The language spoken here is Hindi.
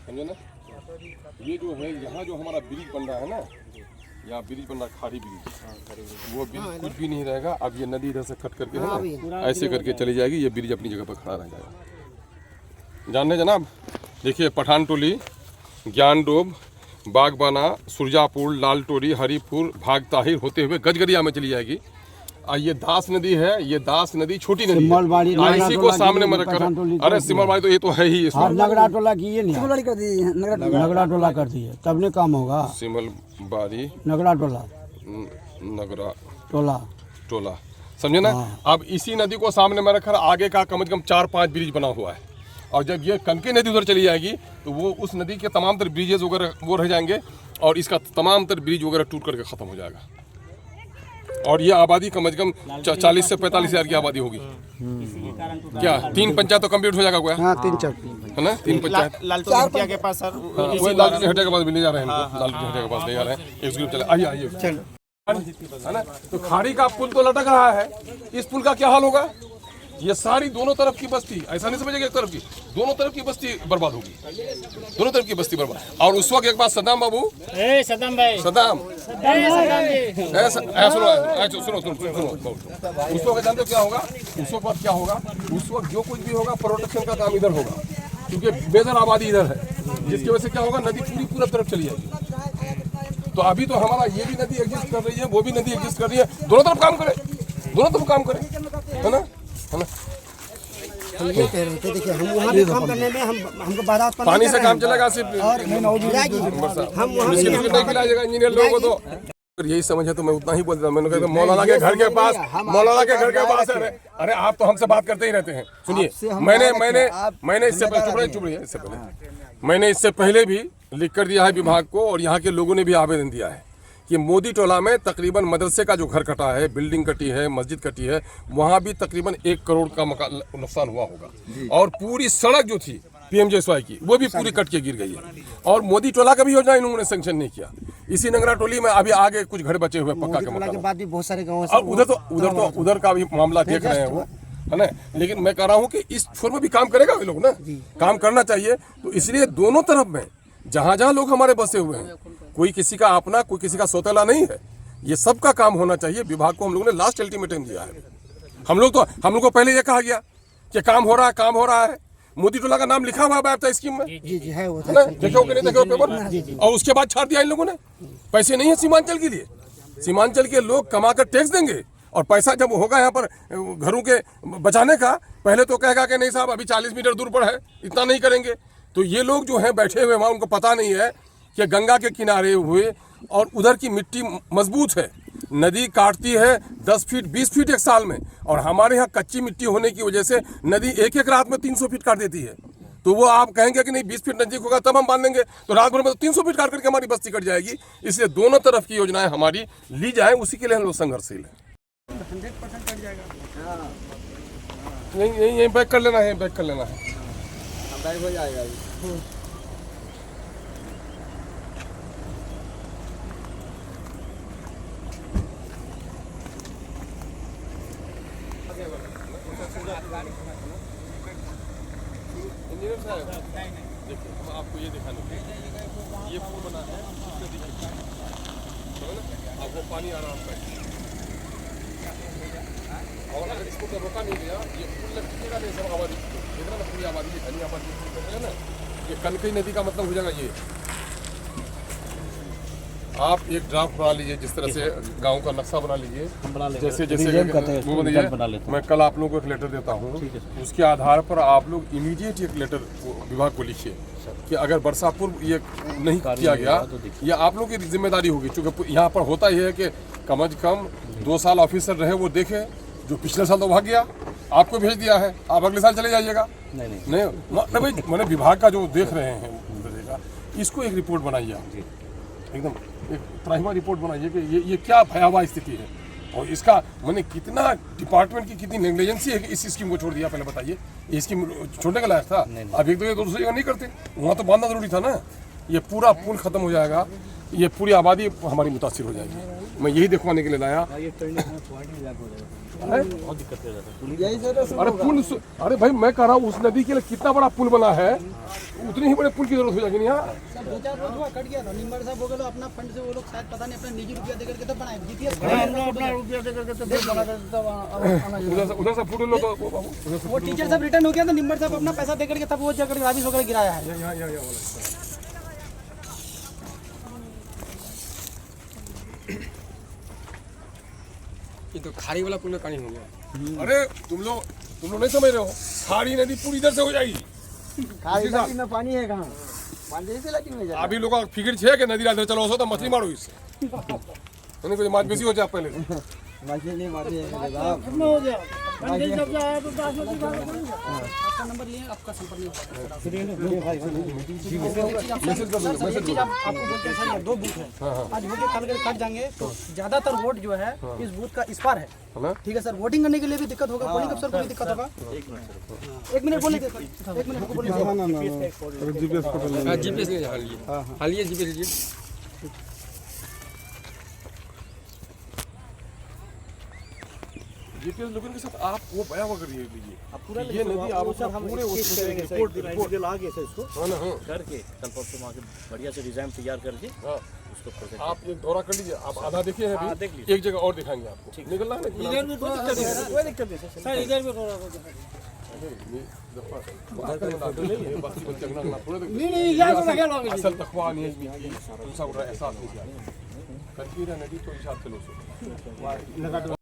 समझे ना। ये जो है यहाँ जो हमारा ब्रिज बन रहा है ना, यहाँ ब्रिज बन रहा है खाड़ी ब्रिज, वो ब्रिज कुछ भी नहीं रहेगा। अब ये नदी इधर से कट करके है ना ऐसे करके चली जाएगी, ये ब्रिज अपनी जगह पर खड़ा रह जाएगा। जानते जनाब, देखिए पठान टोली, ज्ञानडोब, बागबाना, सुरजापुर, लाल टोरी, हरिपुर, भाग ताहिर होते हुए गजगरिया में चली जाएगी। ये दास नदी है, ये दास नदी छोटी नदी है, इसी को सामने में रखकर, अरे सिमलबाड़ी तो ये तो है ही इसमें। नगड़ा टोला की ये नहीं कर दी, नगड़ा टोला कर दी है, तब ने काम होगा। सिमलबाड़ी, नगड़ा टोला, नगरा टोला, टोला, समझे ना। अब इसी नदी को सामने में रखकर आगे का कम से कम 4-5 ब्रिज बना हुआ है, और जब ये कनकी नदी उधर चली जाएगी तो वो उस नदी के तमाम तर ब्रिजेज वगैरह वो रह जाएंगे, और इसका तमाम तर ब्रिज वगैरह टूट करके ख़त्म हो जाएगा। और ये आबादी कम से कम 40 से 45 हज़ार की आबादी होगी। क्या 3 पंचायत तो कम्प्लीट हो जाएगा? कोई हाँ 3 है ना, 3 पंचायत। लालटोली के पास सर, वही लालटोली हटिया के पास भी ले जा रहे हैं, लालटोली हटिया के पास ले जा रहे हैं। एक ग्रुप चले, आइए है ना। तो खाड़ी का पुल तो लटक रहा है, इस पुल का क्या हाल होगा? ये सारी दोनों तरफ की बस्ती, ऐसा नहीं समझेगा एक तरफ की, दोनों तरफ की बस्ती बर्बाद होगी, दोनों तरफ की बस्ती बर्बाद। और उस वक्त एक बात सदाम बाबू, सदाम भाई, सदाम सुनो, उस वक्त जानते हो क्या होगा? उस वक्त क्या होगा? उस वक्त जो कुछ भी होगा प्रोटेक्शन का काम इधर होगा, क्योंकि बेजर आबादी इधर है, जिसकी वजह से क्या होगा, नदी पूरी तरफ चली जाएगी। तो अभी तो हमारा ये भी नदी एग्जिस्ट कर रही है, वो भी नदी एग्जिस्ट कर रही है, दोनों तरफ काम करे, दोनों तरफ काम करे, है ना, है ना। हम ये कह रहे थे, देखिए हम वहाँ पे काम करने में हमको बाधा उत्पन्न पानी से काम चलेगा सिर्फ, इंजीनियर लोगों को तो यही समझ है। तो मैं उतना ही बोलता, मैंने कहा मौलाना के घर के पास, मौलाना के घर के पास है। अरे आप तो हमसे बात करते ही रहते हैं। सुनिए, मैंने इससे पहले भी लिख कर दिया है विभाग को, और यहाँ के लोगों ने भी आवेदन दिया है कि मोदी टोला में तकरीबन मदरसे का जो घर कटा है, बिल्डिंग कटी है, मस्जिद कटी है, वहाँ भी तकरीबन 1 करोड़ का नुकसान हुआ होगा। और पूरी सड़क जो थी PMJSY की, वो भी पूरी कट के गिर गई है। और मोदी टोला का भी योजना इन्होंने सेंक्शन नहीं किया। इसी नगरा टोली में अभी आगे कुछ घर बचे हुए पक्का के मकान, बाद भी बहुत सारे गाँव, और उधर का भी मामला देख रहे हैं वो, है ना। लेकिन मैं कह रहा हूँ कि इस फोर में भी काम करेगा ये लोग ना, काम करना चाहिए। तो इसलिए दोनों तरफ में जहाँ जहाँ लोग हमारे बसे हुए हैं, कोई किसी का अपना, कोई किसी का सौतेला नहीं है, ये सबका काम होना चाहिए। विभाग को हम लोगों ने लास्ट अल्टीमेटम दिया है। हम लोग को पहले ये कहा गया कि काम हो रहा है। मोदी टोला का नाम लिखा हुआ है स्कीम में, जी है वो, देखो कि नहीं देखो पेपर, और उसके बाद छाड़ दिया इन लोगों ने। पैसे नहीं है सीमांचल के लिए, सीमांचल के लोग कमा कर टैक्स देंगे, और पैसा जब होगा यहाँ पर घरों के बचाने का, पहले तो कहेगा कि नहीं साहब अभी 40 मीटर दूर पर है, इतना नहीं करेंगे। तो ये लोग जो हैं बैठे हुए वहाँ, उनको पता नहीं है कि गंगा के किनारे हुए और उधर की मिट्टी मजबूत है, नदी काटती है 10 फीट 20 फीट एक साल में, और हमारे यहाँ कच्ची मिट्टी होने की वजह से नदी एक रात में 300 फीट काट देती है। तो वो आप कहेंगे कि नहीं 20 फीट नजदीक होगा तब हम बांध देंगे, तो रात भर में तो 300 फीट काट करके हमारी बस्ती कट जाएगी। इसलिए दोनों तरफ की योजनाएं हमारी ली जाए, उसी के लिए हम लोग संघर्षशील हैं। 100% कट जाएगा। यही बैक कर लेना है, बैक कर लेना है, बैक हो जाएगा। इंजीनियर साहब देखिए, हम आपको ये दिखाने के लिए, ये पुल बना है, इसमें देखिए अब वो पानी आ रहा है, और अगर इसको तो रोका नहीं गया, ये पुल लगेगा नहीं, सब आबादी देख रहा ना, पूरी आबादी घनी आबादी है ना, ये कनकई नदी का मतलब हो जाएगा। ये आप एक ड्राफ्ट बना लीजिए, जिस तरह से गांव का नक्शा बना लीजिए, जैसे मैं कल आप लोगों को एक लेटर देता हूँ, उसके आधार पर आप लोग इमीडिएट एक लेटर विभाग को लिखिए कि अगर वर्षा पूर्व ये नहीं किया गया, ये आप लोगों की जिम्मेदारी होगी। क्योंकि यहाँ पर होता ही है कि कम से कम 2 साल ऑफिसर रहे, वो देखे, जो पिछले साल तो भाग गया, आपको भेज दिया है, आप अगले साल चले जाइएगा। नहीं भाई, मैंने विभाग का जो देख रहे हैं इसको एक रिपोर्ट बनाइए आप, एकदम एक प्राइमरी रिपोर्ट बनाइए कि ये क्या भयावह स्थिति है, और इसका मैंने कितना डिपार्टमेंट की कितनी नेग्लिजेंसी है कि इस स्कीम को छोड़ दिया। पहले बताइए, ये स्कीम छोड़ने का लायक था? अब एक दूसरी जगह नहीं करते, वहाँ तो बांधना जरूरी था ना। ये पूरा पुल खत्म हो जाएगा, ये पूरी आबादी हमारी मुतासिर हो जाएगी। मैं यही दिखवाने के लिए लाया। बहुत दिक्कत हो जाता है। अरे पुल, अरे भाई मैं कह रहा हूँ उस नदी के लिए कितना बड़ा पुल बना है, उतनी ही बड़े पुल की जरूरत हो जाएगी यहाँ। दो चार रोड हुआ कट गया था, निम्बर साहब हो गए अपना फंड से, वो लोग शायद पता नहीं अपना निजी रुपया देकर के तब बनाए जीपीएस अपना रुपया देकर के तब बना देता उधर से फुट लो तो वो टीचर साहब रिटर्न हो गया था, निम्बर साहब अपना पैसा देकर के तब वो जाकर राजेश वगैरह गिराया है। यहाँ ये तो खाड़ी वाला पुल में पानी हो गया। अरे तुम लोग नहीं समझ रहे हो, खाड़ी नदी पूरी इधर से हो जाएगी। खाड़ी नदी में पानी है कहाँ, पानी से लगी में अभी लोग फिक्र छे कि नदी रात चलो हो तो मछली मारो इससे नहीं कोई माछ बेसी हो जाए पहले। मछली मारती है कितना हो गया जब से आया तो 10 बजे आपका नंबर लिए, आपका संपर्क नहीं मैसेज कर दो, मैसेज चीज आपको बोलते हैं सर, ये 2 बूथ है, आज होके कल कट जाएंगे तो ज्यादातर वोट जो है इस बूथ का इस पार है, ना। ठीक है सर। वोटिंग करने के लिए भी दिक्कत होगा, पोलिंग अफसर को भी दिक्कत होगा। 1 मिनट बोलने दे सर, 1 मिनट को बोलने दे। जीपीएस ले हाँ लिए हाँ लिए जीपीएस लीजिए। जीपीएस लोगों के साथ आप वो बयान करिए पूरा ये नदी आप पूरे रिपोर्ट आगे से इसको हाँ ना, हाँ करके कल परसों वहाँ के बढ़िया से डिजाइन तैयार करके हाँ। उसको प्रोजेक्ट आप एक दौरा कर लीजिए, आप आधा देखिए हैं हाँ, अभी, देख लीजिए। एक जगह और दिखाएंगे आपको। निकलना है ना इधर भी कोई दिक्कत नहीं सर, इधर भी थोड़ा नहीं असल तकवा नहीं है, एहसास नहीं किया। नदी तो हिसाब से लो